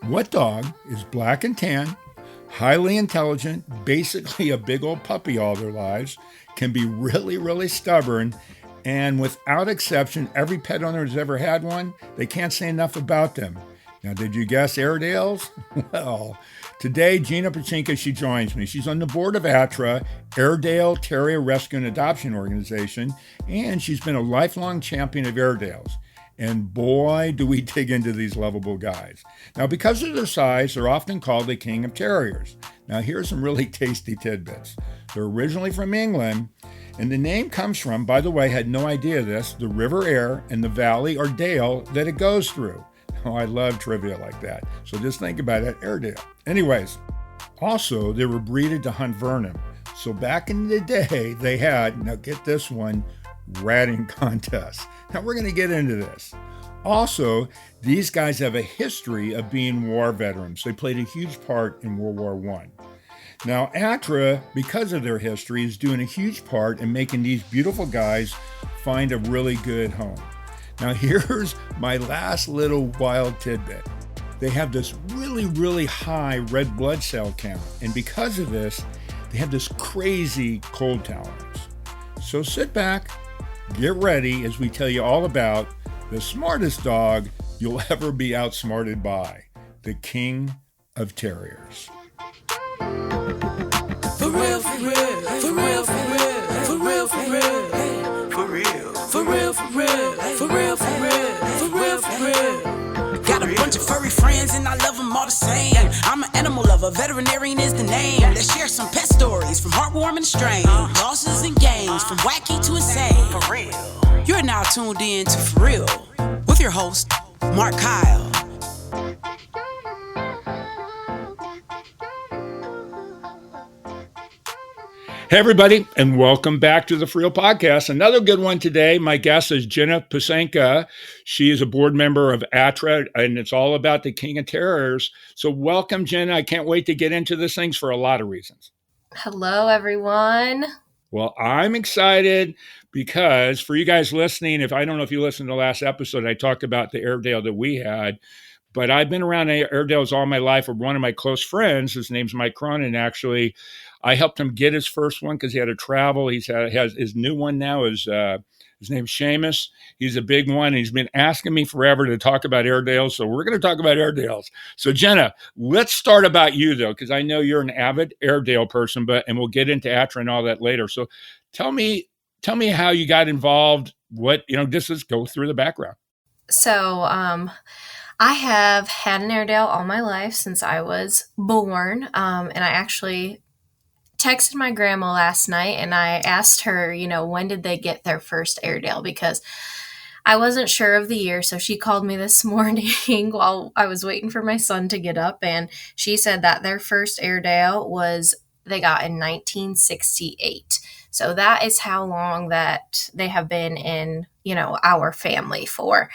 What dog is black and tan, highly intelligent, basically a big old puppy all their lives, can be really, really stubborn, and without exception, every pet owner who's ever had one, they can't say enough about them. Now, did you guess Airedales? Well, today, Jenna Pecenka, she joins me. She's on the board of ATRA, Airedale Terrier Rescue and Adoption Organization, and she's been a lifelong champion of Airedales. And boy, do we dig into these lovable guys. Now, because of their size, they're often called the King of Terriers. Now, here's some really tasty tidbits. They're originally from England, and the name comes from, by the way, had no idea this, the River Aire and the valley or dale that it goes through. Oh, I love trivia like that. So just think about it, Airedale. Anyways, also, they were breeded to hunt vermin. So back in the day, they had, now get this one, ratting contests. Now we're going to get into this. Also, these guys have a history of being war veterans. They played a huge part in World War I. Now, ATRA, because of their history, is doing a huge part in making these beautiful guys find a really good home. Now, here's my last little wild tidbit. They have this really, really high red blood cell count, and because of this, they have this crazy cold tolerance. So sit back, get ready as we tell you all about the smartest dog you'll ever be outsmarted by, the King of Terriers. For real, for real, for real, for real, for real, for real, for real, for real, for real, for real, for real, for real, for real. Got a bunch of furry friends and I love them all the same. I'm an animal lover, veterinarian is the name. Let's share some pet stories from heartwarming to strange, losses and gains, from wacky to insane. For real. You're now tuned in to For Real with your host, Mark Kyle. Hey, everybody, and welcome back to the For Real Podcast. Another good one today. My guest is Jenna Pecenka. She is a board member of ATRA, and it's all about the King of Terriers. So welcome, Jenna. I can't wait to get into this things for a lot of reasons. Hello, everyone. Well, I'm excited because for you guys listening, I don't know if you listened to the last episode, I talked about the Airedale that we had, but I've been around Airedales all my life. One of my close friends, his name's Mike Cronin, actually. I helped him get his first one because he had to travel. Has his new one now is his name's Seamus. He's a big one. And he's been asking me forever to talk about Airedales. So we're going to talk about Airedales. So Jenna, let's start about you though, because I know you're an avid Airedale person, and we'll get into ATRA and all that later. So tell me how you got involved. Just let's go through the background. So, I have had an Airedale all my life since I was born. And I actually texted my grandma last night and I asked her, when did they get their first Airedale? Because I wasn't sure of the year. So she called me this morning while I was waiting for my son to get up. And she said that their first Airedale they got in 1968. So that is how long that they have been in, our family for.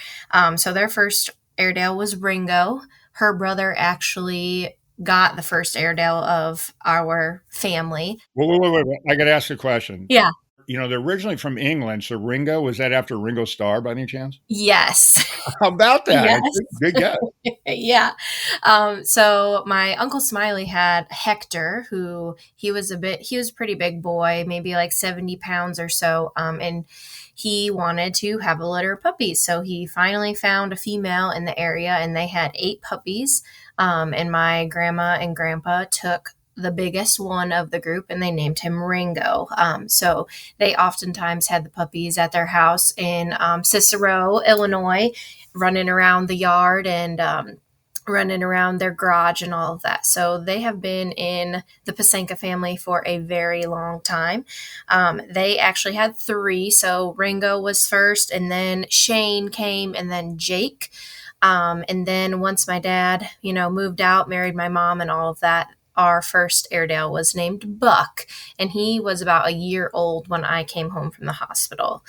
So their first Airedale was Ringo. Her brother actually got the first Airedale of our family. Wait. I got to ask a question. Yeah. They're originally from England. So Ringo, was that after Ringo Starr by any chance? Yes. How about that? Yes. Good guess. Yeah. So my Uncle Smiley had Hector, he was a pretty big boy, maybe like 70 pounds or so. And he wanted to have a litter of puppies. So he finally found a female in the area and they had 8 puppies. And my grandma and grandpa took the biggest one of the group and they named him Ringo. So they oftentimes had the puppies at their house in Cicero, Illinois, running around the yard and running around their garage and all of that. So they have been in the Pecenka family for a very long time. They actually had 3. So Ringo was first and then Shane came and then Jake. And then once my dad, moved out, married my mom and all of that, our first Airedale was named Buck, and he was about a year old when I came home from the hospital.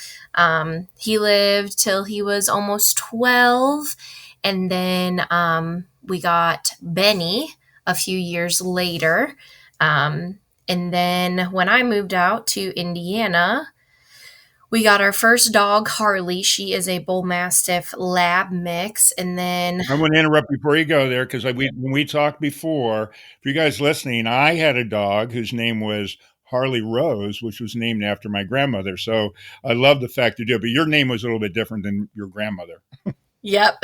He lived till he was almost 12, and then we got Benny a few years later. And then when I moved out to Indiana, We got our first dog, Harley. She is a bull mastiff lab mix, and then I want to interrupt before you go there because when we talked before, for you guys listening, I had a dog whose name was Harley Rose, which was named after my grandmother. So I love the fact you did, but your name was a little bit different than your grandmother. yep,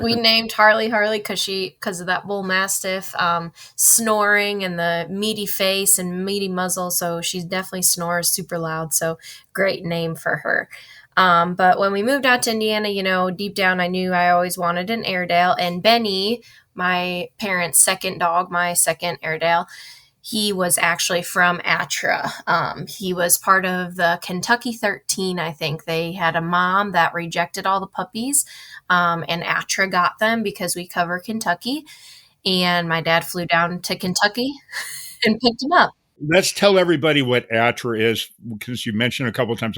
we named Harley because of that bull mastiff snoring and the meaty face and meaty muzzle. So she definitely snores super loud. So great name for her. But when we moved out to Indiana, deep down I knew I always wanted an Airedale. And Benny, my parents' second dog, my second Airedale, he was actually from ATRA. He was part of the Kentucky 13, I think. They had a mom that rejected all the puppies, and ATRA got them because we cover Kentucky. And my dad flew down to Kentucky and picked him up. Let's tell everybody what ATRA is because you mentioned it a couple of times.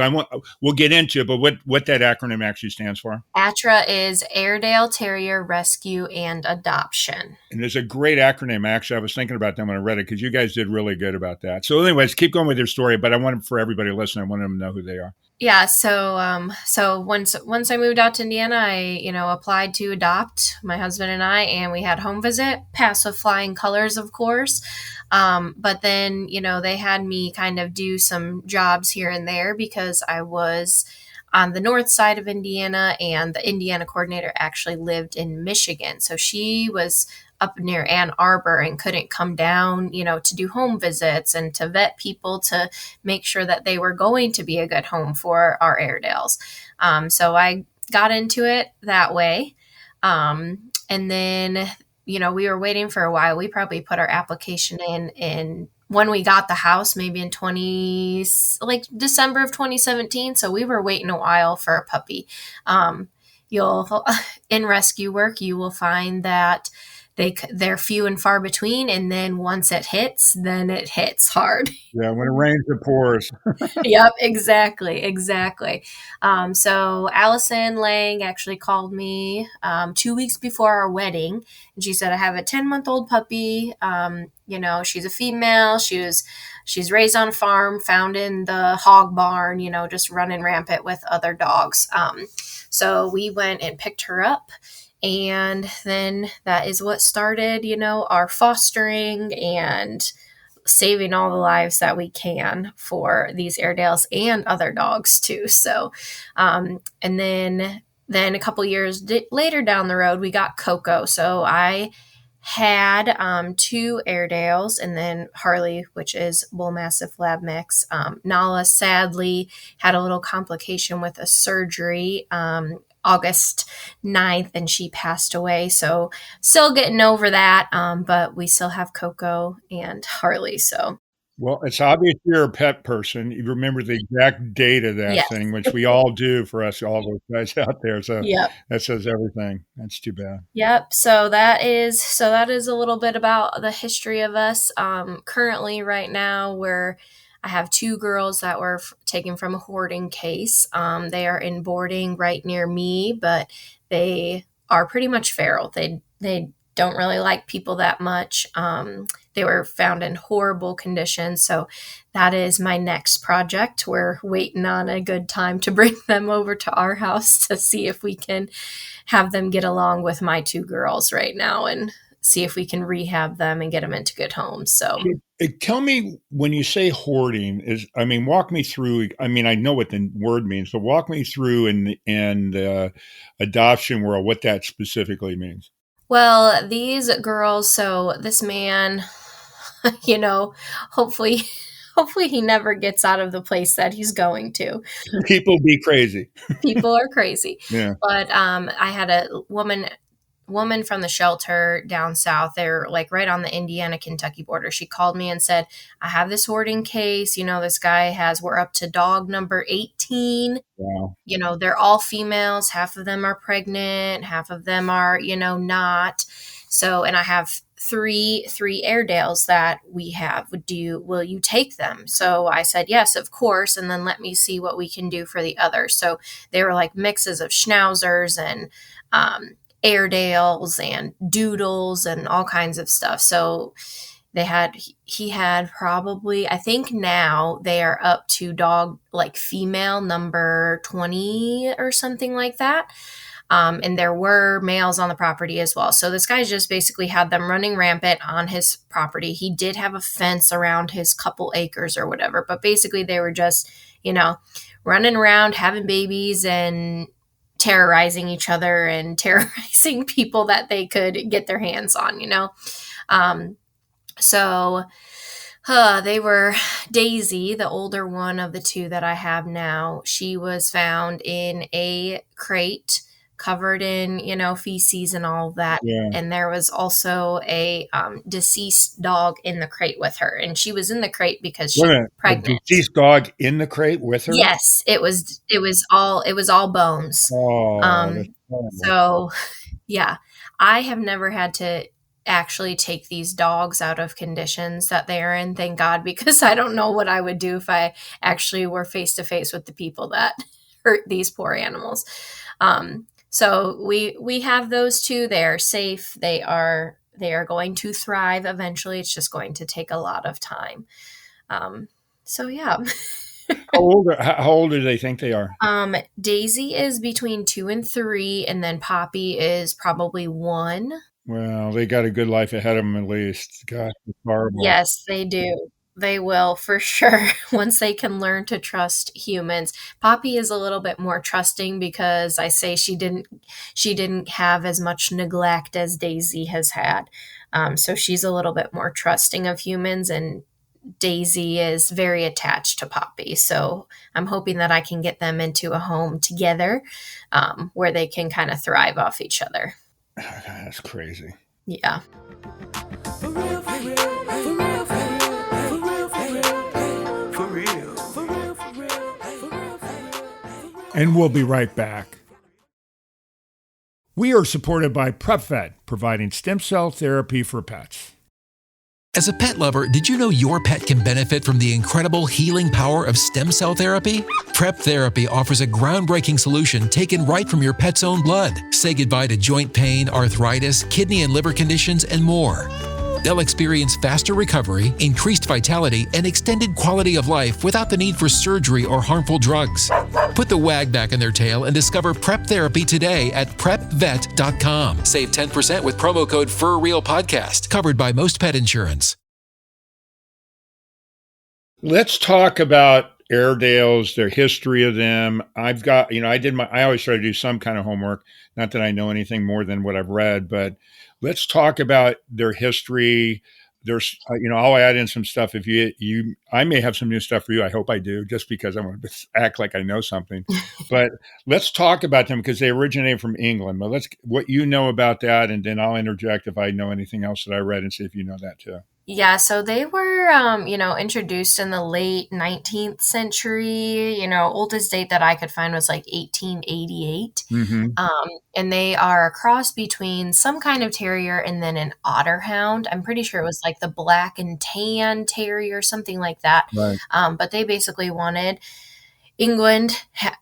We'll get into it, but what that acronym actually stands for. ATRA is Airedale Terrier Rescue and Adoption. And there's a great acronym. Actually, I was thinking about that when I read it because you guys did really good about that. So, anyways, keep going with your story. But I want for everybody listening, I want them to know who they are. Yeah, so once I moved out to Indiana, I applied to adopt my husband and I, and we had home visit, passed with flying colors, of course. But then they had me kind of do some jobs here and there because I was on the north side of Indiana, and the Indiana coordinator actually lived in Michigan, so she was up near Ann Arbor and couldn't come down, to do home visits and to vet people to make sure that they were going to be a good home for our Airedales. So I got into it that way. And then, we were waiting for a while. We probably put our application in when we got the house, maybe in December of 2017. So we were waiting a while for a puppy. In rescue work, you will find that they're few and far between, and then once it hits, then it hits hard. Yeah, when it rains, it pours. Yep, exactly. So Allison Lang actually called me 2 weeks before our wedding, and she said, I have a 10-month-old puppy. She's a female. She's raised on a farm, found in the hog barn, just running rampant with other dogs. So we went and picked her up. And then that is what started, our fostering and saving all the lives that we can for these Airedales and other dogs too. So, and then a couple years later down the road, we got Coco. So I had 2 Airedales and then Harley, which is bull mastiff lab mix. Nala sadly had a little complication with a surgery August 9th, and she passed away. So still getting over that, but we still have Coco and Harley. So Well, it's obvious you're a pet person. You remember the exact date of that yes. thing, which we all do for us, all those guys out there. So Yep. that says everything. That's too bad. Yep. So that is a little bit about the history of us. Currently, right now, I have 2 girls that were taken from a hoarding case. They are in boarding right near me, but they are pretty much feral. They don't really like people that much. They were found in horrible conditions. So that is my next project. We're waiting on a good time to bring them over to our house to see if we can have them get along with my 2 girls right now and see if we can rehab them and get them into good homes. So tell me, when you say hoarding, walk me through. I know what the word means, but walk me through in adoption world what that specifically means. Well, these girls, so this man, hopefully he never gets out of the place that he's going to. People be crazy. People are crazy. Yeah. But I had a woman from the shelter down south. They're like right on the Indiana-Kentucky border. She called me and said, I have this hoarding case. This guy we're up to dog number 18. Wow. They're all females. Half of them are pregnant. Half of them are, not. So, and I have three Airedales that we have. Will you take them? So I said, yes, of course. And then let me see what we can do for the others. So they were like mixes of schnauzers and, Airedales and doodles and all kinds of stuff. So he had probably, I think now they are up to dog like female number 20 or something like that. And there were males on the property as well. So this guy just basically had them running rampant on his property. He did have a fence around his couple acres or whatever, but basically they were just, running around, having babies and terrorizing each other and terrorizing people that they could get their hands on. Um, so they were Daisy, the older one of the two that I have now. She was found in a crate covered in, feces and all of that. Yeah. And there was also a deceased dog in the crate with her. And she was in the crate because she Wait a was minute. pregnant. A deceased dog in the crate with her? Yes, it was all bones. Oh, that's horrible. So yeah, I have never had to actually take these dogs out of conditions that they are in, thank God, because I don't know what I would do if I actually were face to face with the people that hurt these poor animals. So we have those two. They are safe. They are going to thrive eventually. It's just going to take a lot of time. So yeah. How old do they think they are? Daisy is between 2 and 3, and then Poppy is probably 1. Well, they got a good life ahead of them at least. Gosh, it's horrible. Yes, they do. They will for sure once they can learn to trust humans. Poppy is a little bit more trusting because I say she didn't have as much neglect as Daisy has had. So she's a little bit more trusting of humans, and Daisy is very attached to Poppy. So I'm hoping that I can get them into a home together where they can kind of thrive off each other. That's crazy. Yeah. For real, for real, for real, for real, for real, for real, for real. And we'll be right back. We are supported by PrepVet, providing stem cell therapy for pets. As a pet lover, did you know your pet can benefit from the incredible healing power of stem cell therapy? Prep Therapy offers a groundbreaking solution taken right from your pet's own blood. Say goodbye to joint pain, arthritis, kidney and liver conditions, and more. They'll experience faster recovery, increased vitality, and extended quality of life without the need for surgery or harmful drugs. Put the wag back in their tail and discover Prep Therapy today at PrepVet.com. Save 10% with promo code FurRealPodcast, covered by most pet insurance. Let's talk about Airedales, their history of them. I've got, I always try to do some kind of homework. Not that I know anything more than what I've read, but let's talk about their history. There's, I'll add in some stuff. If I may have some new stuff for you. I hope I do, just because I want to act like I know something. But let's talk about them because they originated from England. But what you know about that, and then I'll interject if I know anything else that I read and see if you know that too. Yeah, so they were, introduced in the late 19th century. Oldest date that I could find was like 1888. Mm-hmm. And they are a cross between some kind of terrier and then an otter hound. I'm pretty sure it was like the black and tan terrier, something like that. Right. But they basically wanted England, had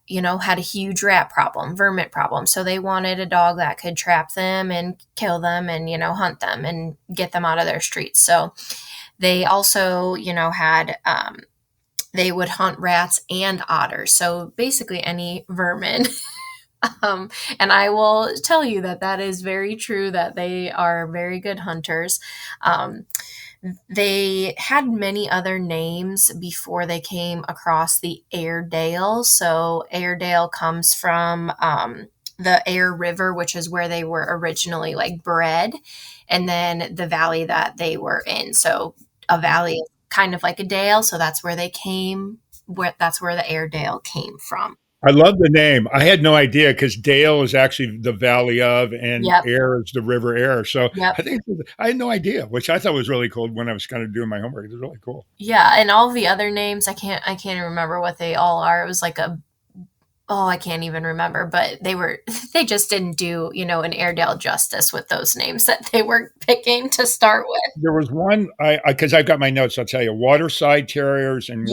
a huge vermin problem. So they wanted a dog that could trap them and kill them and, hunt them and get them out of their streets. So they also, had, they would hunt rats and otters. So basically any vermin. And I will tell you that is very true, that they are very good hunters. They had many other names before they came across the Airedale. So Airedale comes from the Aire River, which is where they were originally bred, and then the valley that they were in. So a valley is kind of like a dale. So that's where they came. That's where the Airedale came from. I love the name. I had no idea because Dale is actually the valley of, and Aire is the river Aire. So I had no idea, which I thought was really cool when I was kind of doing my homework. It was really cool. Yeah, and all the other names, I can't even remember what they all are. It was like I can't even remember, but they just didn't do, an Airedale justice with those names that they were picking to start with. There was one, because I've got my notes, I'll tell you, waterside terriers and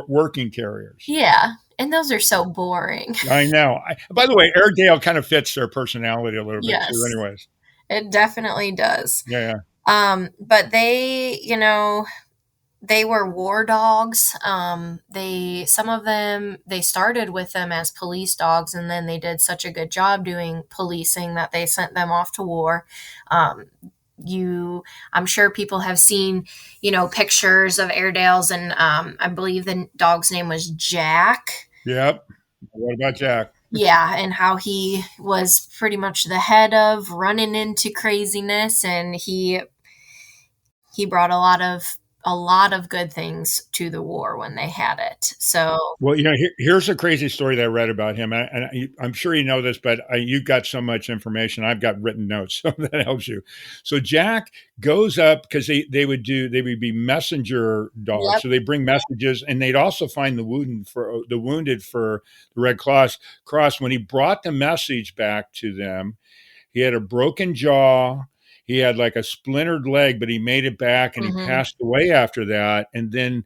working terriers. Yeah. And those are so boring. I know. By the way, Airedale kind of fits their personality a little bit too, anyways. It definitely does. Yeah. But they, they were war dogs. Some of them, they started with them as police dogs, and then they did such a good job doing policing that they sent them off to war. Um, I'm sure people have seen, pictures of Airedales, and I believe the dog's name was Jack. Yep. What about Jack? Yeah, and how he was pretty much the head of running into craziness, and he brought a lot of good things to the war when they had it. So Well, here's a crazy story that I read about him, and I'm sure you know this, but you've got so much information. I've got written notes, so that helps you. So Jack goes up because they would be messenger dogs, yep. so they bring messages, and they'd also find the wounded for the Red Cross. When he brought the message back to them, he had a broken jaw. He had like a splintered leg, but he made it back, and he hmm passed away after that. And then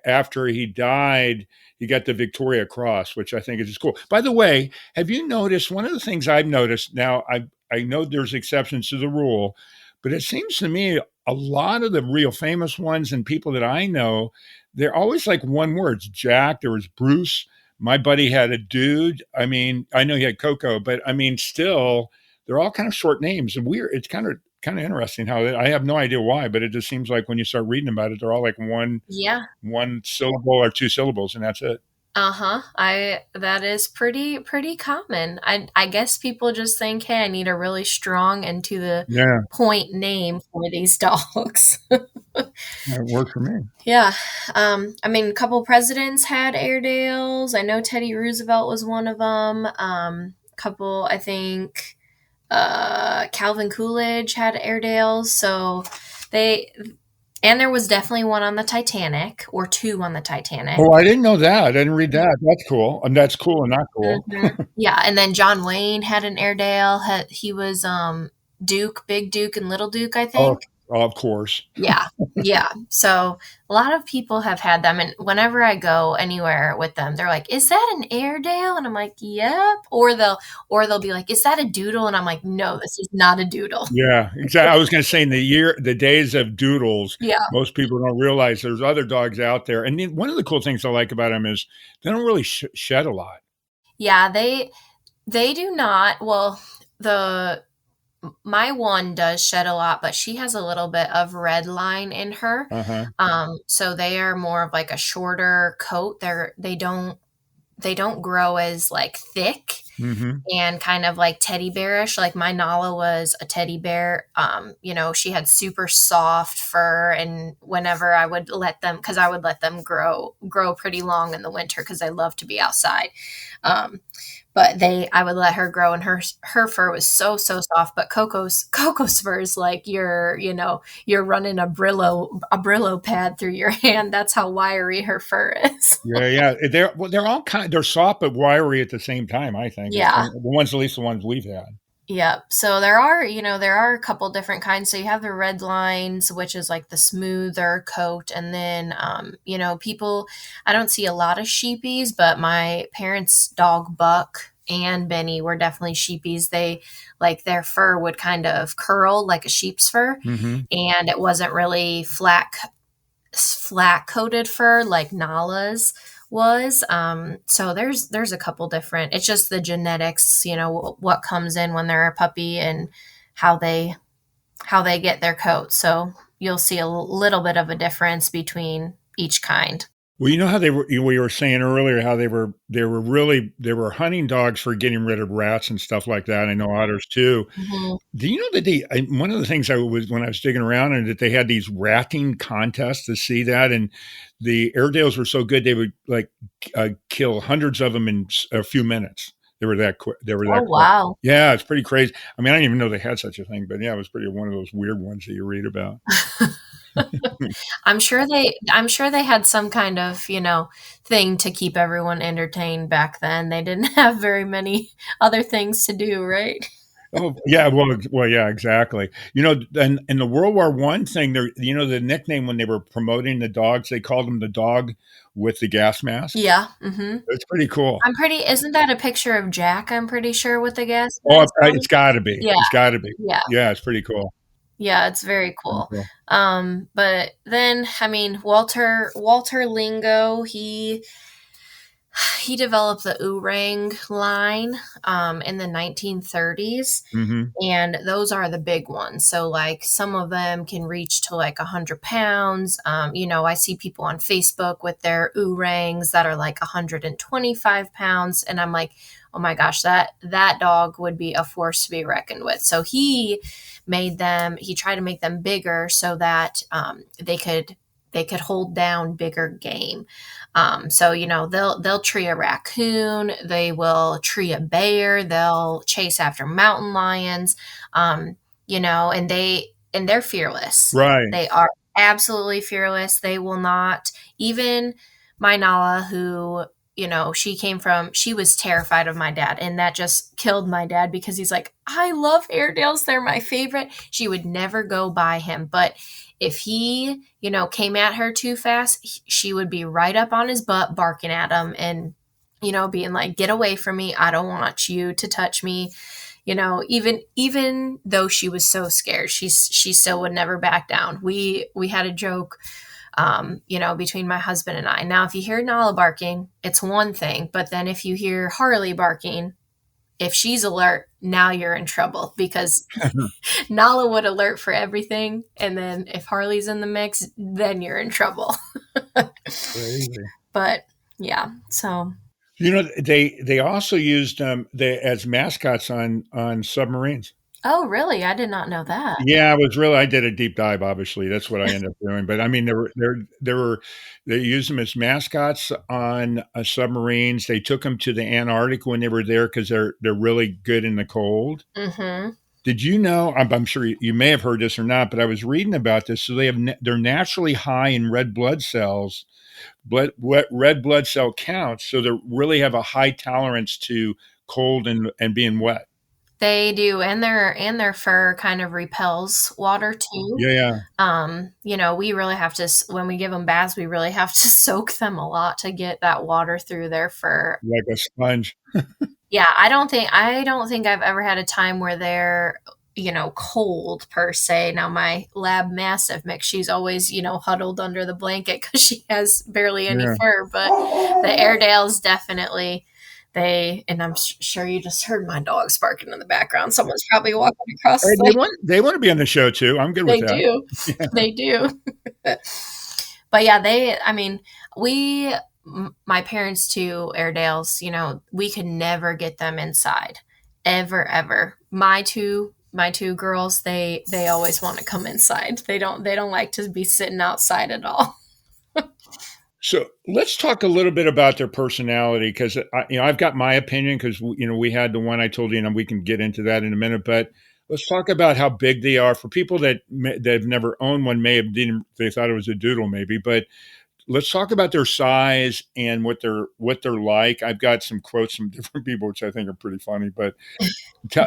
after he died, he got the Victoria Cross, which I think is just cool. By the way, have you noticed one of the things I've noticed now? I know there's exceptions to the rule, but it seems to me a lot of the real famous ones and people that I know, they're always like one word. It's Jack. There was Bruce. My buddy had a dude. I mean, I know he had Coco, but I mean, still, they're all kind of short names and weird. It's kind of interesting how I have no idea why, but it just seems like when you start reading about it, they're all like Yeah. one syllable or two syllables, and that's it. Uh-huh. That is pretty common. I guess people just think, hey, I need a really strong and to the Yeah, point name for these dogs. it worked for me. Yeah. I mean, a couple presidents had Airedales. I know Teddy Roosevelt was one of them. Couple, I think, Calvin Coolidge had Airedales. So they, and there was definitely one on the Titanic, or two on the Titanic. Oh, I didn't know that. I didn't read that. That's cool. And that's cool and not cool. Yeah, and then John Wayne had an Airedale. He was Duke, Big Duke, and Little Duke, I Oh, think. of course. Yeah, yeah. So a lot of people have had them, and whenever I go anywhere with them, they're like, "Is that an Airedale?" And I'm like, "Yep." Or they'll be like, "Is that a doodle?" And I'm like, "No, this is not a doodle." Yeah, exactly. I was going to say in the days of doodles, Yeah, most people don't realize there's other dogs out there. And then one of the cool things I like about them is they don't really shed a lot. yeah. They do not. Well, the my one does shed a lot, but she has a little bit of red line in her. Uh-huh. So they are more of like a shorter coat. They don't grow as like thick Mm-hmm. and kind of like teddy bearish. Like my Nala was a teddy bear. She had super soft fur, and whenever I would let them, because I would let them grow pretty long in the winter because I love to be outside. But I would let her grow, and her fur was so soft. But Coco's fur is like you're running a Brillo pad through your hand. That's how wiry her fur is. Yeah. They're all they're soft but wiry at the same time, I think. Yeah. The ones, at least the ones we've had. Yeah. So there are a couple different kinds. So you have the red lines, which is like the smoother coat. And then, I don't see a lot of sheepies, but my parents' dog Buck and Benny were definitely sheepies. They like their fur would kind of curl like a sheep's fur, Mm-hmm. and it wasn't really flat coated fur like Nala's was. So there's a couple different. It's just the genetics, what comes in when they're a puppy and how they get their coat. So you'll see a little bit of a difference between each kind. Well, you know how we were saying earlier how they were hunting dogs for getting rid of rats and stuff like that. I know otters too. Mhm. Do you know that one of the things when I was digging around and that they had these ratting contests to see that, and the Airedales were so good they would like kill hundreds of them in a few minutes. They were that quick. They were Oh that quick. wow. Yeah, it's pretty crazy. I mean, I didn't even know they had such a thing, but yeah, it was pretty one of those weird ones that you read about. I'm sure they had some kind of, thing to keep everyone entertained back then. They didn't have very many other things to do, right? Oh yeah, well, yeah, exactly. And in the World War One thing, there, the nickname when they were promoting the dogs, they called them the dog with the gas mask. Yeah. Mhm. It's pretty cool. Isn't that a picture of Jack? I'm pretty sure with the gas Oh, mask on? it's got to be. Yeah. It's got to be. Yeah. Yeah, it's pretty cool. Yeah, it's very cool. Okay. But then, I mean, Walter Lingo, he developed the Oorang line in the 1930s, Hmm. and those are the big ones. So like some of them can reach to like 100 pounds. I see people on Facebook with their Oorangs that are like 125 pounds, and I'm like, oh my gosh, that dog would be a force to be reckoned with. So he tried to make them bigger so that they could hold down bigger game. So they'll tree a raccoon, they will tree a bear, they'll chase after mountain lions, and they're fearless. Right. They are absolutely fearless. They will not even my Nala, who she was terrified of my dad, and that just killed my dad because he's like, I love Airedales, they're my favorite. She would never go by him, but if he, came at her too fast, she would be right up on his butt barking at him and, being like, get away from me. I don't want you to touch me. Even though she was so scared, she still would never back down. We had a joke, between my husband and I. Now, if you hear Nala barking, it's one thing, but then if you hear Harley barking, if she's alert, now you're in trouble because Nala would alert for everything, and then if Harley's in the mix, then you're in trouble. Crazy. But yeah, so They also used they as mascots on submarines. oh really? I did not know that. Yeah, I did a deep dive, obviously. That's what I ended up doing. But I mean, they used them as mascots on submarines. They took them to the Antarctic when they were there because they're really good in the cold. Mm-hmm. Did you know? I'm sure you may have heard this or not, but I was reading about this. So they're naturally high in red blood cells, red blood cell counts. So they really have a high tolerance to cold and being wet. They do, and their fur kind of repels water too. Yeah, yeah, We really have to when we give them baths, we really have to soak them a lot to get that water through their fur. like a sponge. Yeah, I don't think I've ever had a time where they're, cold per se. Now my lab mastiff mix, she's always, huddled under the blanket because she has barely any Yeah. fur. But the Airedales definitely, and I'm sure you just heard my dogs barking in the background. Someone's probably walking across Hey, the they want to be on the show too. I'm good with They that. do. Yeah. They do. But yeah, I mean, my parents too, Airedales, we could never get them inside. Ever, ever. My two girls, they always want to come inside. They don't like to be sitting outside at all. So let's talk a little bit about their personality because I've got my opinion because we had the one I told you, and we can get into that in a minute. But let's talk about how big they are for people that've never owned one. They thought it was a doodle maybe, but let's talk about their size and what they're like. I've got some quotes from different people which I think are pretty funny. But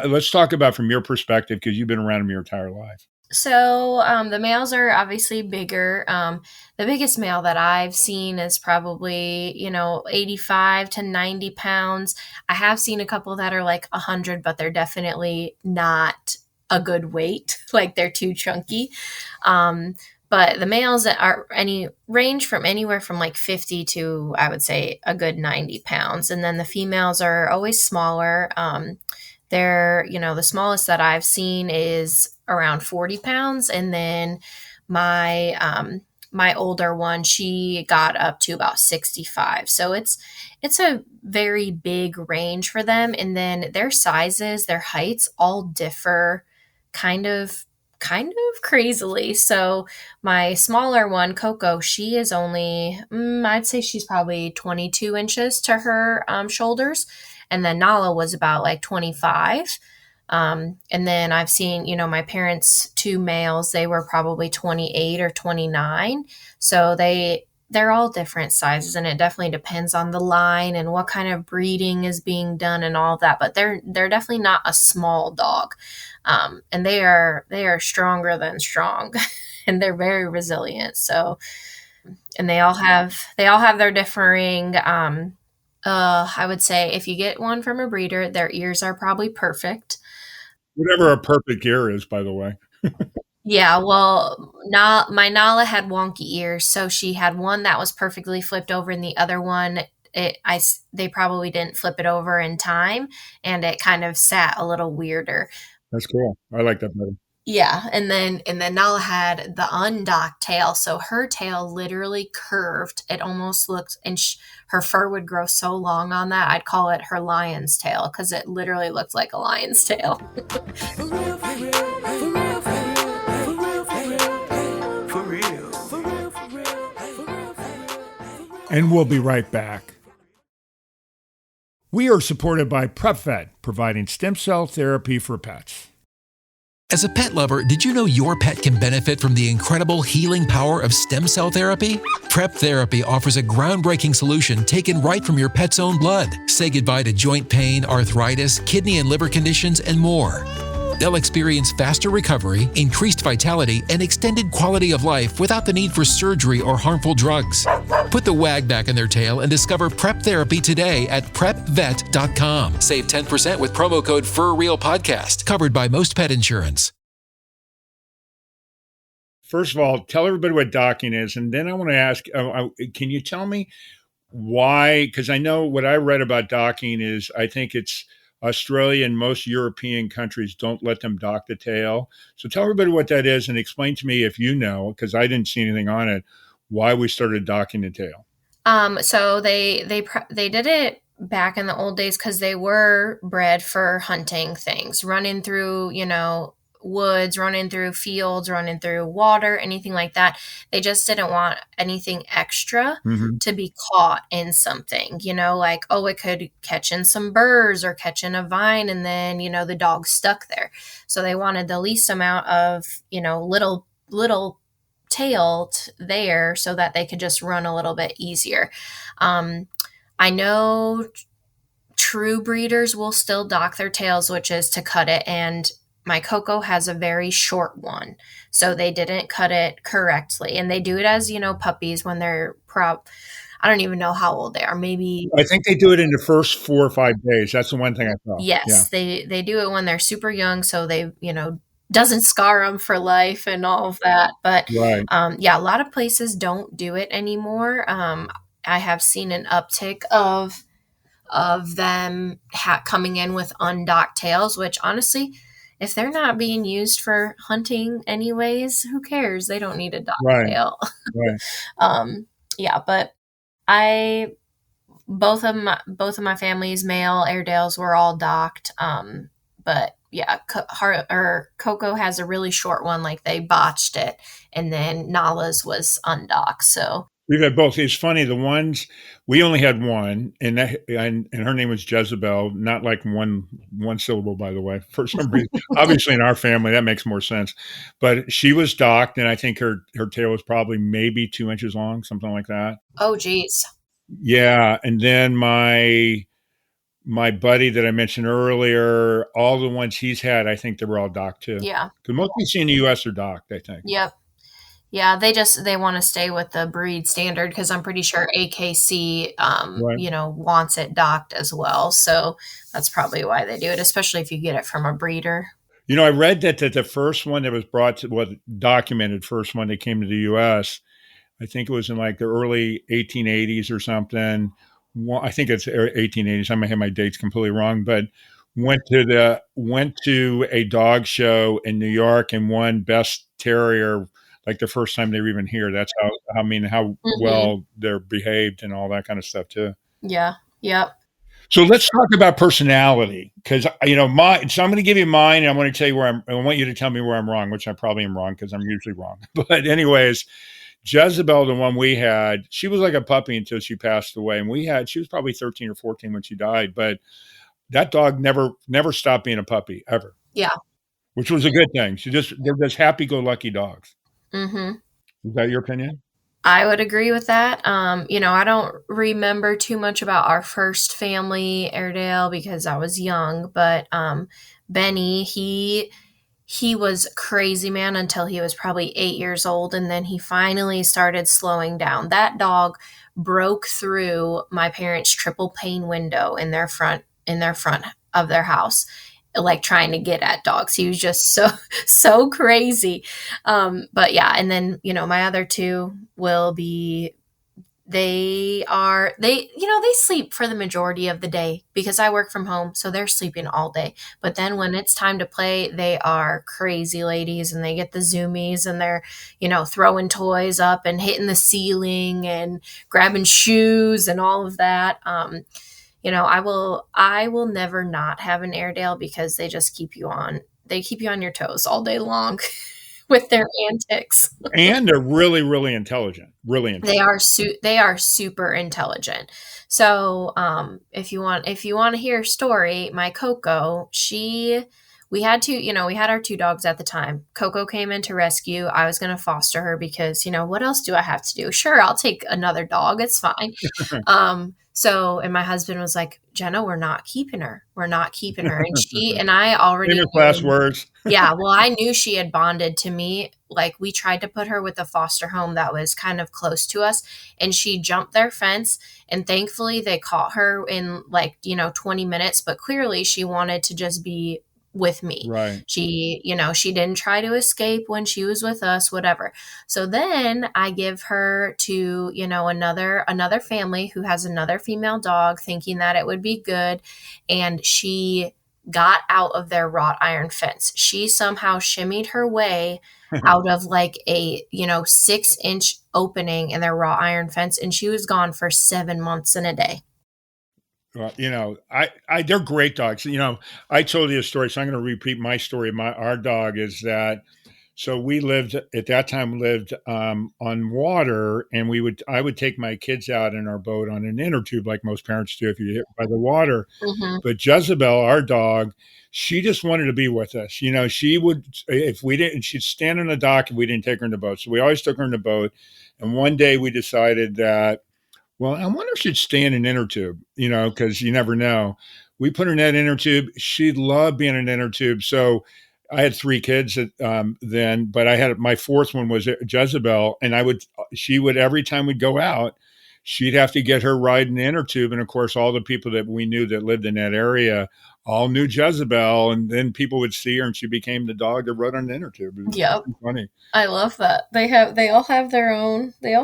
let's talk about from your perspective because you've been around them your entire life. So the males are obviously bigger. The biggest male that I've seen is probably 85 to 90 pounds. I have seen a couple that are like 100, but they're definitely not a good weight. Like they're too chunky. But the males are range from anywhere from like 50 to I would say a good 90 pounds, and then the females are always smaller. The smallest that I've seen is around 40 pounds. And then my older one, she got up to about 65. So it's a very big range for them. And then their sizes, their heights all differ kind of crazily. So my smaller one, Coco, she is only, I'd say she's probably 22 inches to her shoulders. And then Nala was about like 25. And then I've seen, my parents' two males, they were probably 28 or 29. So they're all different sizes, and it definitely depends on the line and what kind of breeding is being done and all of that. But they're definitely not a small dog. And they are stronger than strong and they're very resilient. So, and they all have their differing, I would say if you get one from a breeder, their ears are probably perfect. Whatever a perfect ear is, by the way. Yeah, well, my Nala had wonky ears, so she had one that was perfectly flipped over, and the other one, they probably didn't flip it over in time, and it kind of sat a little weirder. That's cool. I like that better. Yeah, and then Nala had the undocked tail, so her tail literally curved. It almost looked, and her fur would grow so long on that. I'd call it her lion's tail because it literally looked like a lion's tail. For real, for real, for real, for real, for real, for real, for real, for real, for real, for real. And we'll be right back. We are supported by PrepVet, providing stem cell therapy for pets. As a pet lover, did you know your pet can benefit from the incredible healing power of stem cell therapy? Prep Therapy offers a groundbreaking solution taken right from your pet's own blood. Say goodbye to joint pain, arthritis, kidney and liver conditions, and more. They'll experience faster recovery, increased vitality, and extended quality of life without the need for surgery or harmful drugs. Put the wag back in their tail and discover Prep Therapy today at prepvet.com. Save 10% with promo code FurRealPodcast, covered by most pet insurance. First of all, tell everybody what docking is, and then I want to ask, can you tell me why? Because I know what I read about docking is I think it's Australia and most European countries don't let them dock the tail. So tell everybody what that is and explain to me if you know, because I didn't see anything on it, why we started docking the tail. So they did it back in the old days because they were bred for hunting things, running through, woods, running through fields, running through water, anything like that. They just didn't want anything extra to be caught in something, like, oh, it could catch in some burrs or catch in a vine, and then, the dog's stuck there. So they wanted the least amount of, little tail there so that they could just run a little bit easier. I know true breeders will still dock their tails, which is to cut it, and my Coco has a very short one, so they didn't cut it correctly. And they do it as, puppies when they're I don't even know how old they are. Maybe I think they do it in the first 4 or 5 days. That's the one thing I saw. Yes, yeah. They do it when they're super young, so they, doesn't scar them for life and all of that. But right. Yeah, a lot of places don't do it anymore. I have seen an uptick of them coming in with undocked tails, which honestly, if they're not being used for hunting anyways, who cares? They don't need a dock tail. Right. Yeah, but both of my family's male Airedales were all docked. But yeah, Coco has a really short one, like they botched it, and then Nala's was undocked. So we've had both. It's funny, the ones we only had one, and her name was Jezebel, not like one syllable, by the way. For some reason, obviously in our family that makes more sense. But she was docked, and I think her tail was probably maybe 2 inches long, something like that. Oh, geez. Yeah, and then my buddy that I mentioned earlier, all the ones he's had, I think they were all docked too. Yeah. Because most we see in the U.S. are docked, I think. Yep. Yeah, they want to stay with the breed standard because I'm pretty sure AKC, right. Wants it docked as well. So that's probably why they do it, especially if you get it from a breeder. I read that the first one that was documented first one that came to the U.S., I think it was in like the early 1880s or something. I think it's 1880s. I might have my dates completely wrong, but went to a dog show in New York and won Best Terrier like the first time they were even here. That's how well they're behaved and all that kind of stuff too. Yeah. Yep. So let's talk about personality, because so I'm going to give you mine, and I want to tell you I want you to tell me where I'm wrong, which I probably am wrong because I'm usually wrong. But anyways, Jezebel, the one we had, she was like a puppy until she passed away, and she was probably 13 or 14 when she died. But that dog never stopped being a puppy ever. Yeah, which was a good thing. They're just happy-go-lucky dogs. Mm-hmm. Is that your opinion? I would agree with that. I don't remember too much about our first family Airedale because I was young, but Benny, he was crazy, man, until he was probably 8 years old, and then he finally started slowing down. That dog broke through my parents' triple pane window in their front of their house. like trying to get at dogs. He was just so crazy. But yeah, and then my other two will be they sleep for the majority of the day because I work from home, so they're sleeping all day. But then when it's time to play, they are crazy ladies and they get the zoomies and they're, throwing toys up and hitting the ceiling and grabbing shoes and all of that. I will never not have an Airedale because they just keep you on your toes all day long with their antics. And they're really, really intelligent. Really intelligent. They are super intelligent. So, if you want to hear a story, my Coco, we had our two dogs at the time. Coco came in to rescue. I was going to foster her because, what else do I have to do? Sure, I'll take another dog. It's fine. And my husband was like, Jenna, we're not keeping her. We're not keeping her. And she and I already Famous last knew. words. Yeah, well, I knew she had bonded to me. Like, we tried to put her with a foster home that was kind of close to us, and she jumped their fence, and thankfully they caught her in 20 minutes, but clearly she wanted to just be with me. Right. She didn't try to escape when she was with us, whatever. So then I give her to, another family who has another female dog, thinking that it would be good, and she got out of their wrought iron fence. She somehow shimmied her way out of a 6-inch opening in their wrought iron fence, and she was gone for 7 months and a day. Well, they're great dogs. I told you a story, so I'm going to repeat my story. Our dog is that. So we lived at that time on water, and I would take my kids out in our boat on an inner tube, like most parents do if you hit by the water. Mm-hmm. But Jezebel, our dog, she just wanted to be with us. She would, if we didn't, she'd stand on the dock if we didn't take her in the boat. So we always took her in the boat. And one day we decided that, well, I wonder if she'd stay in an inner tube, because you never know. We put her in that inner tube. She loved being in an inner tube. So I had 3 kids then, but I had my 4th one was Jezebel, and she would every time we'd go out, she'd have to get her ride in the inner tube, and of course, all the people that we knew that lived in that area all knew Jezebel, and then people would see her, and she became the dog that rode on the inner tube. Yep, funny. I love that. They all have their own thing.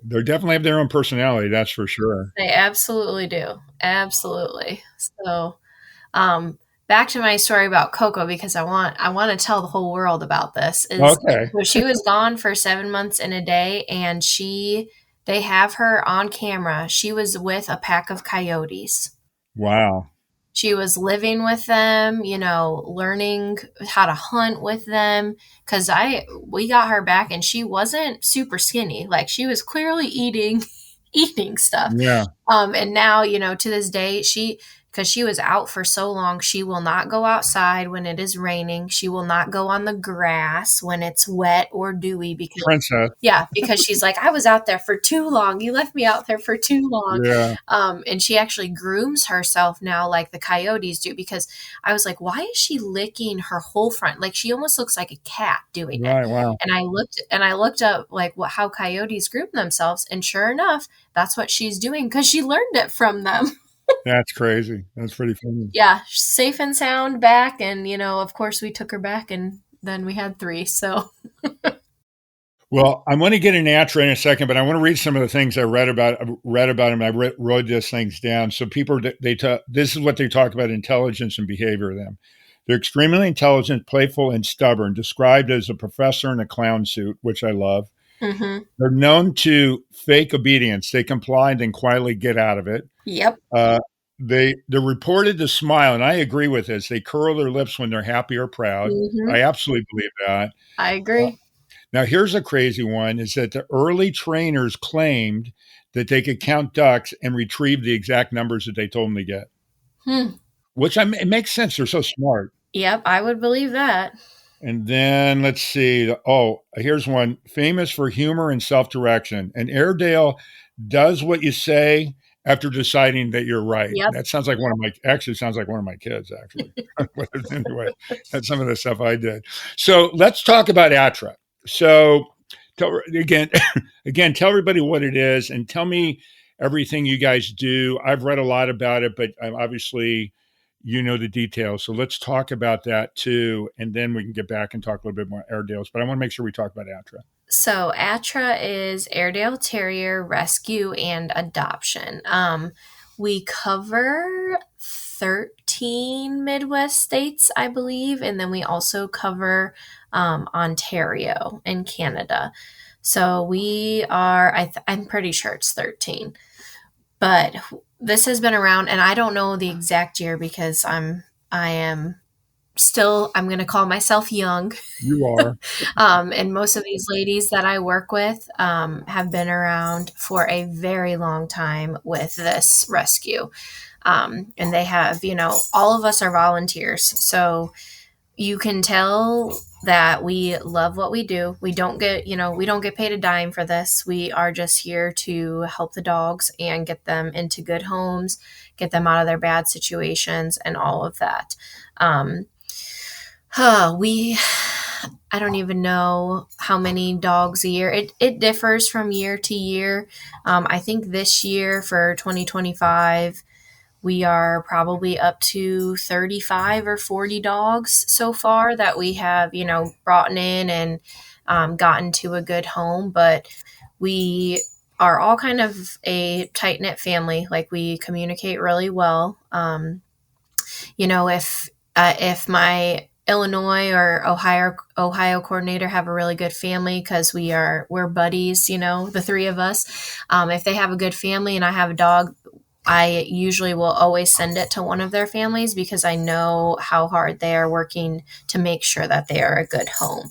They definitely have their own personality, that's for sure. They absolutely do, absolutely. So, back to my story about Coco, because I want to tell the whole world about this. Okay. So she was gone for 7 months and a day, and they have her on camera. She was with a pack of coyotes. Wow. She was living with them, learning how to hunt with them. Because we got her back, and she wasn't super skinny. Like, she was clearly eating stuff. Yeah. And now, to this day, because she was out for so long, she will not go outside when it is raining. She will not go on the grass when it's wet or dewy because she's like, I was out there for too long. You left me out there for too long. Yeah. And she actually grooms herself now like the coyotes do, because I was like, why is she licking her whole front? Like, she almost looks like a cat doing it. Right. Wow. And I looked up how coyotes groom themselves, and sure enough, that's what she's doing because she learned it from them. That's crazy. That's pretty funny. Yeah, safe and sound back, and of course we took her back, and then we had 3. So, well, I'm going to get an ATRA in a second, but I want to read some of the things I read about him. I wrote these things down. So people, this is what they talk about: intelligence and behavior of them. They're extremely intelligent, playful, and stubborn. Described as a professor in a clown suit, which I love. mm-hmm. They're known to fake obedience. They comply and then quietly get out of it. Yep. They're reported to smile, and I agree with this. They curl their lips when they're happy or proud. Mm-hmm. I absolutely believe that. I agree. Now, here's a crazy one: is that the early trainers claimed that they could count ducks and retrieve the exact numbers that they told them to get. Which it makes sense. They're so smart. Yep, I would believe that. And then let's see. Oh, here's one: famous for humor and self-direction. An Airedale does what you say after deciding that you're right. Yep. That sounds like one of my kids, actually. But anyway, that's some of the stuff I did. So let's talk about ATRA. So tell everybody what it is, and tell me everything you guys do. I've read a lot about it, but obviously you know the details. So let's talk about that too, and then we can get back and talk a little bit more Airedales. But I want to make sure we talk about ATRA. So ATRA is Airedale Terrier Rescue and Adoption. We cover 13 Midwest states, I believe, and then we also cover Ontario and Canada. So we are, I'm pretty sure it's 13. But this has been around, and I don't know the exact year because I am still, I'm going to call myself young. You are. And most of these ladies that I work with have been around for a very long time with this rescue. And they have, all of us are volunteers. So you can tell that we love what we do. We don't get, we don't get paid a dime for this. We are just here to help the dogs and get them into good homes, get them out of their bad situations and all of that. I don't even know how many dogs a year. It differs from year to year. I think this year for 2025, we are probably up to 35 or 40 dogs so far that we have, brought in and gotten to a good home. But we are all kind of a tight-knit family. Like, we communicate really well. If my Illinois or Ohio coordinator have a really good family, because we're buddies, the three of us. If they have a good family and I have a dog, I usually will always send it to one of their families because I know how hard they are working to make sure that they are a good home.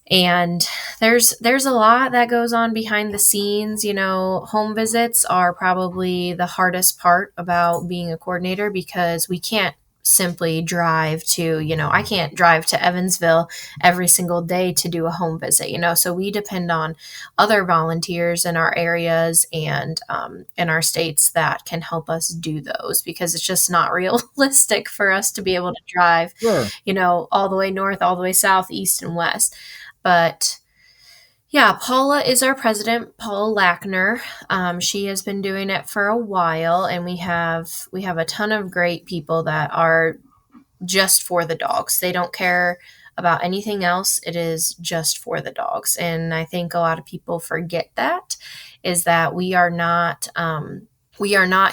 And there's a lot that goes on behind the scenes. Home visits are probably the hardest part about being a coordinator because we can't simply drive to, I can't drive to Evansville every single day to do a home visit, so we depend on other volunteers in our areas and in our states that can help us do those, because it's just not realistic for us to be able to drive, Sure. all the way north, all the way south, east and west. But yeah, Paula is our president, Paula Lackner. She has been doing it for a while, and we have a ton of great people that are just for the dogs. They don't care about anything else. It is just for the dogs. And I think a lot of people forget that, is that we are not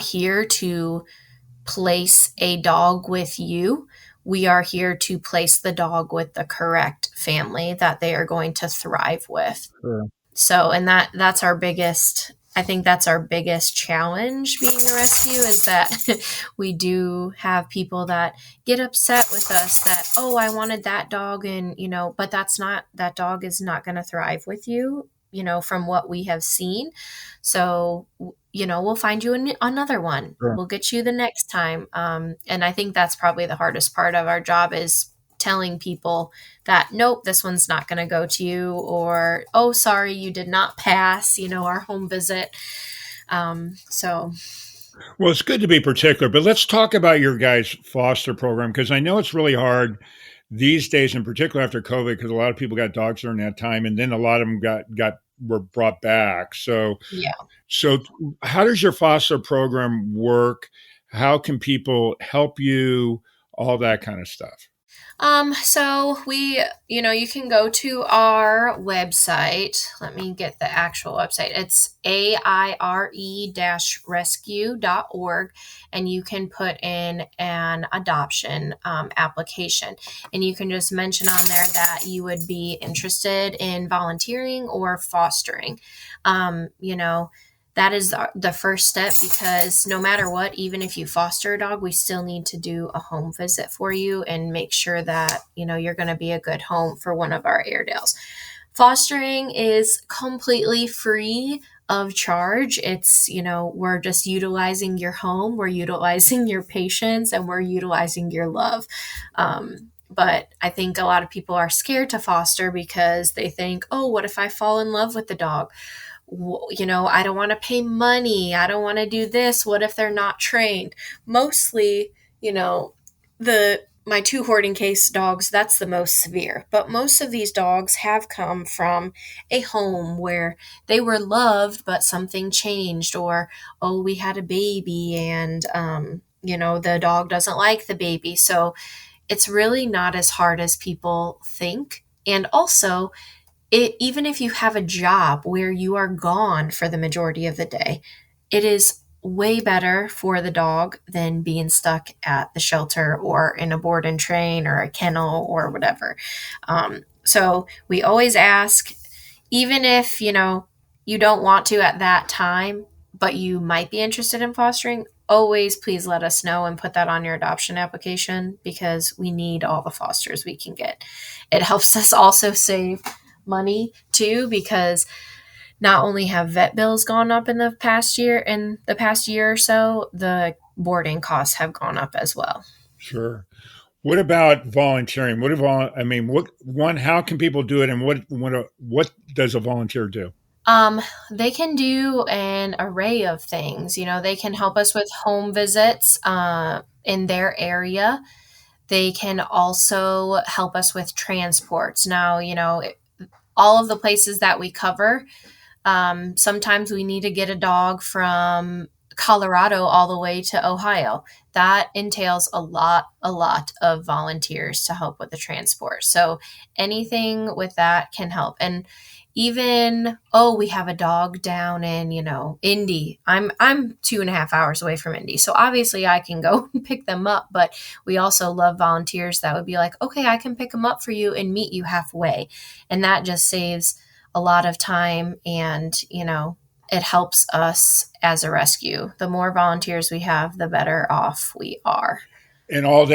here to place a dog with you. We are here to place the dog with the correct family that they are going to thrive with. Sure. So, and that's our biggest, I think that's our biggest challenge being a rescue, is that we do have people that get upset with us that, oh, I wanted that dog, and, but that dog is not going to thrive with you, from what we have seen. So, we'll find you another one. Sure. We'll get you the next time. And I think that's probably the hardest part of our job, is telling people that, nope, this one's not going to go to you, or, oh, sorry, you did not pass, our home visit. Well, it's good to be particular, but let's talk about your guys' foster program, because I know it's really hard these days, in particular after COVID, because a lot of people got dogs during that time, and then a lot of them were brought back. So, yeah. So how does your foster program work? How can people help you? All that kind of stuff. So we, you can go to our website. Let me get the actual website. It's aire-rescue.org, and you can put in an adoption application, and you can just mention on there that you would be interested in volunteering or fostering. That is the first step, because no matter what, even if you foster a dog, we still need to do a home visit for you and make sure that, you're going to be a good home for one of our Airedales. Fostering is completely free of charge. It's, we're just utilizing your home, we're utilizing your patience, and we're utilizing your love. But I think a lot of people are scared to foster because they think, oh, what if I fall in love with the dog? I don't want to pay money. I don't want to do this. What if they're not trained? Mostly, my two hoarding case dogs, that's the most severe. But most of these dogs have come from a home where they were loved, but something changed, or, oh, we had a baby and, the dog doesn't like the baby. So it's really not as hard as people think. And also, even if you have a job where you are gone for the majority of the day, it is way better for the dog than being stuck at the shelter or in a board and train or a kennel or whatever. So we always ask, even if you don't want to at that time, but you might be interested in fostering, always please let us know and put that on your adoption application, because we need all the fosters we can get. It helps us also save money too, because not only have vet bills gone up in the past year or so, the boarding costs have gone up as well. Sure. What about volunteering? How can people do it, and what does a volunteer do? They can do an array of things. They can help us with home visits in their area. They can also help us with transports. Now, all of the places that we cover, sometimes we need to get a dog from Colorado all the way to Ohio. That entails a lot of volunteers to help with the transport. So anything with that can help. And even, we have a dog down in, Indy. I'm 2.5 hours away from Indy. So obviously I can go and pick them up, but we also love volunteers that would be like, okay, I can pick them up for you and meet you halfway. And that just saves a lot of time, and it helps us as a rescue. The more volunteers we have, the better off we are. And all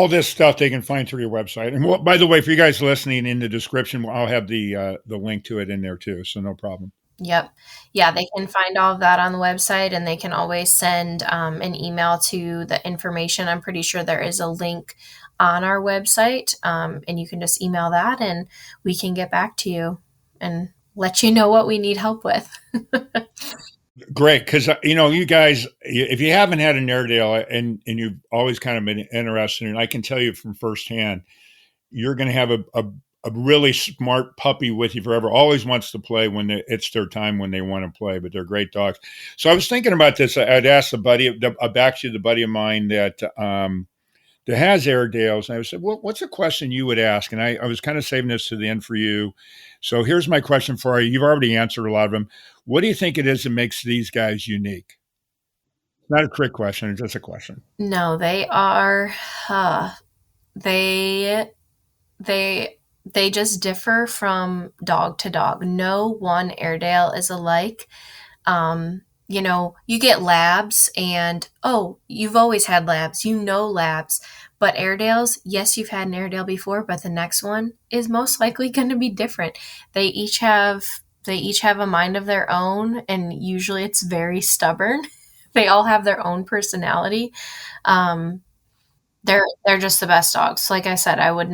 this stuff they can find through your website. And by the way, for you guys listening, in the description, I'll have the link to it in there too, so no problem. Yep. Yeah, they can find all of that on the website, and they can always send an email to the information. I'm pretty sure there is a link on our website, and you can just email that, and we can get back to you and let you know what we need help with. Great, because you guys, if you haven't had an Airedale and you've always kind of been interested, and I can tell you from firsthand, you're going to have a really smart puppy with you forever. Always wants to play when it's their time, when they want to play. But they're great dogs. So I was thinking about this. I'd asked the buddy of mine that has Airedales, and I said, well, what's a question you would ask? And I was kind of saving this to the end for you. So here's my question for you. You've already answered a lot of them. What do you think it is that makes these guys unique? Not a trick question, it's just a question. No, they are. They they just differ from dog to dog. No one Airedale is alike. You get labs, and you've always had labs, labs, but Airedales, yes, you've had an Airedale before, but the next one is most likely going to be different. They each have a mind of their own, and usually it's very stubborn. They all have their own personality. They're just the best dogs. Like I said, I will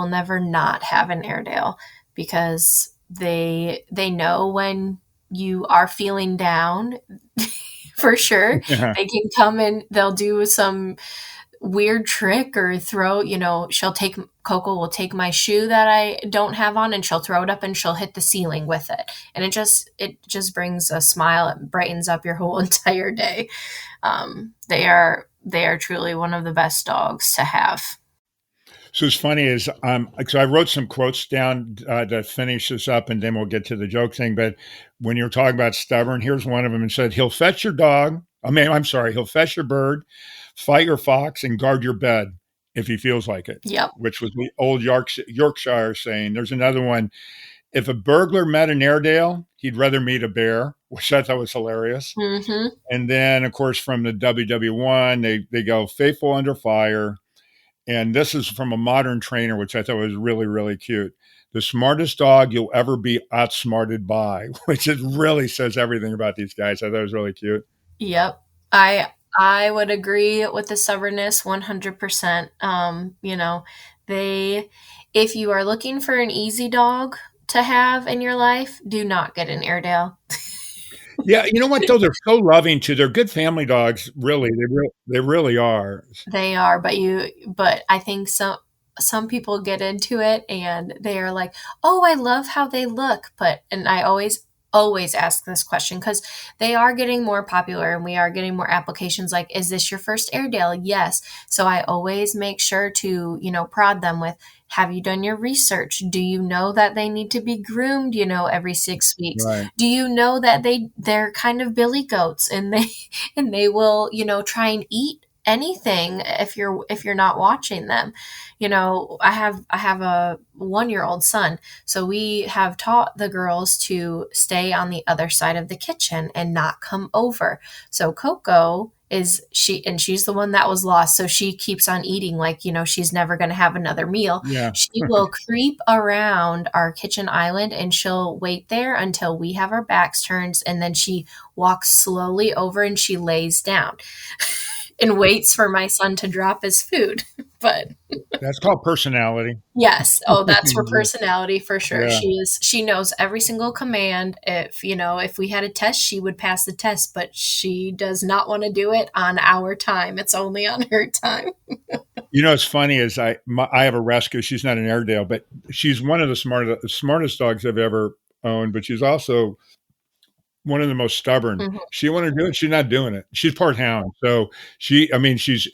never not have an Airedale, because they know when you are feeling down. For sure. Yeah. They can come and they'll do some weird trick or throw, Coco will take my shoe that I don't have on, and she'll throw it up and she'll hit the ceiling with it. And it just brings a smile. It brightens up your whole entire day. They are truly one of the best dogs to have. So it's funny is, so I wrote some quotes down to finish this up, and then we'll get to the joke thing. But when you're talking about stubborn, here's one of them, and said, he'll fetch your dog. He'll fetch your bird, fight your fox, and guard your bed if he feels like it. Yep. Which was the old Yorkshire saying. There's another one. If a burglar met an Airedale, he'd rather meet a bear, which I thought was hilarious. Mm-hmm. And then, of course, from the WW1, they go faithful under fire. And this is from a modern trainer, which I thought was really, really cute. The smartest dog you'll ever be outsmarted by, which it really says everything about these guys. I thought it was really cute. Yep. I would agree with the stubbornness 100%. If you are looking for an easy dog to have in your life, do not get an Airedale. Yeah, you know what though? They're so loving too. They're good family dogs. Really, they really are. They are, but I think some people get into it and they are like, "Oh, I love how they look," and I always always ask this question because they are getting more popular and we are getting more applications like, is this your first Airedale? Yes. So I always make sure to, prod them with, have you done your research? Do you know that they need to be groomed, every 6 weeks? Right. Do you know that they're kind of billy goats and they will, try and eat anything if you're not watching them? I have a 1-year-old son, so we have taught the girls to stay on the other side of the kitchen and not come over. So Coco she's the one that was lost, so she keeps on eating like she's never going to have another meal. Yeah. She will creep around our kitchen island and she'll wait there until we have our backs turned, and then she walks slowly over and she lays down and waits for my son to drop his food. But That's called personality. yes. Oh, that's her personality for sure. Yeah. She knows every single command. If we had a test, she would pass the test, but she does not want to do it on our time. It's only on her time. It's funny is I have a rescue. She's not an Airedale, but she's one of the smartest dogs I've ever owned, but she's also one of the most stubborn. Mhm. She want to do it. She's not doing it. She's part hound. So she's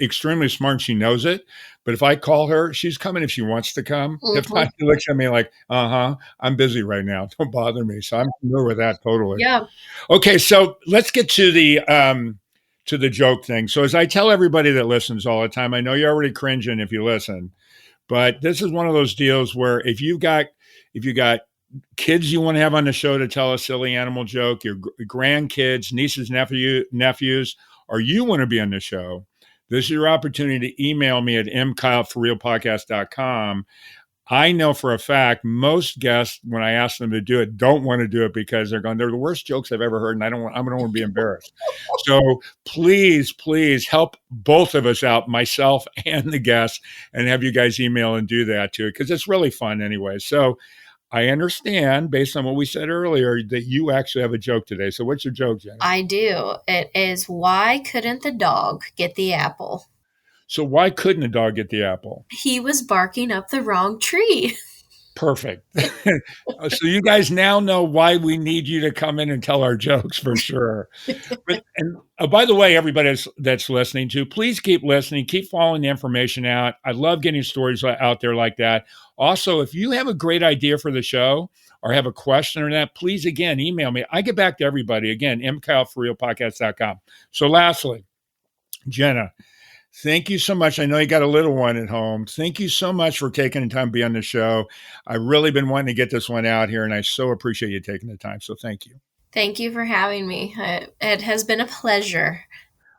extremely smart and she knows it. But if I call her, she's coming if she wants to come. If not, she looks at me like, I'm busy right now. Don't bother me. So I'm familiar with that totally. Yeah. Okay. So let's get to the joke thing. So as I tell everybody that listens all the time, I know you're already cringing if you listen, but this is one of those deals where if you got kids you want to have on the show to tell a silly animal joke, your grandkids, nieces, nephews, or you want to be on the show, this is your opportunity to email me at mkyleforrealpodcast.com. I know for a fact most guests, when I ask them to do it, don't want to do it because they're the worst jokes I've ever heard, and I don't want to be embarrassed. So please help both of us out, myself and the guests, and have you guys email and do that too, because it's really fun anyway. So I understand, based on what we said earlier, that you actually have a joke today. So what's your joke, Jenna? I do. It is, why couldn't the dog get the apple? So why couldn't a dog get the apple? He was barking up the wrong tree. Perfect. So you guys now know why we need you to come in and tell our jokes for sure. By the way, everybody that's listening to, please keep listening, keep following the information out. I love getting stories out there like that. Also, if you have a great idea for the show or have a question or that, please, again, email me. I get back to everybody. Again, mkyleforrealpodcast.com. So lastly, Jenna, thank you so much. I know you got a little one at home. Thank you so much for taking the time to be on the show. I've really been wanting to get this one out here, and I so appreciate you taking the time. So thank you. Thank you for having me. It has been a pleasure.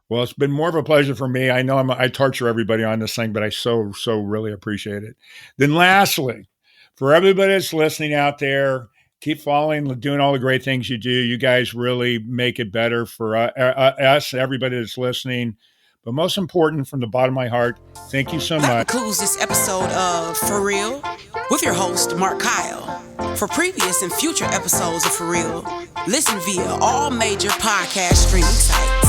Well, it's been more of a pleasure for me. I know I torture everybody on this thing, but I so really appreciate it. Then lastly, for everybody that's listening out there, keep following, doing all the great things you do. You guys really make it better for us, everybody that's listening. But most important, from the bottom of my heart, thank you so much. That concludes this episode of For Real with your host, Mark Kyle. For previous and future episodes of For Real, listen via all major podcast streaming sites.